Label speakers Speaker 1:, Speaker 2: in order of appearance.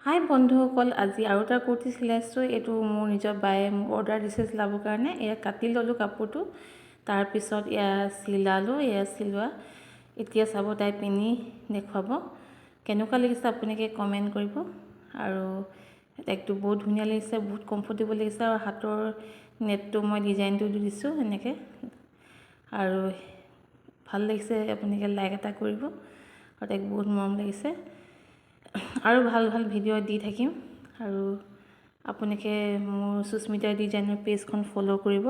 Speaker 1: হাই বন্ধুসকল, আজি আৰু এটা কুৰ্তি চিলাইছোঁ। এইটো মোৰ নিজৰ বায়ে মোক অৰ্ডাৰ দিছে চিলাবৰ কাৰণে। এয়া কাটি ল'লোঁ কাপোৰটো, তাৰপিছত এয়া চিলালোঁ। এয়া চিলোৱা এতিয়া চাব, তাই পিন্ধি দেখুৱাব কেনেকুৱা লাগিছে। আপোনালোকে কমেণ্ট কৰিব। আৰু টেগটো বহুত ধুনীয়া লাগিছে, বহুত কমফৰ্টেবল লাগিছে। আৰু হাতৰ নেটটো মই ডিজাইনটো দি দিছোঁ এনেকৈ, আৰু ভাল লাগিছে। আপোনালোকে লাইক এটা কৰিব, আৰু তাইক বহুত মৰম লাগিছে। আৰু ভাল ভাল ভিডিঅ' দি থাকিম। আৰু আপোনালোকে মোৰ সুস্মিতা ডিজাইনৰ পেজখন ফ'ল' কৰিব।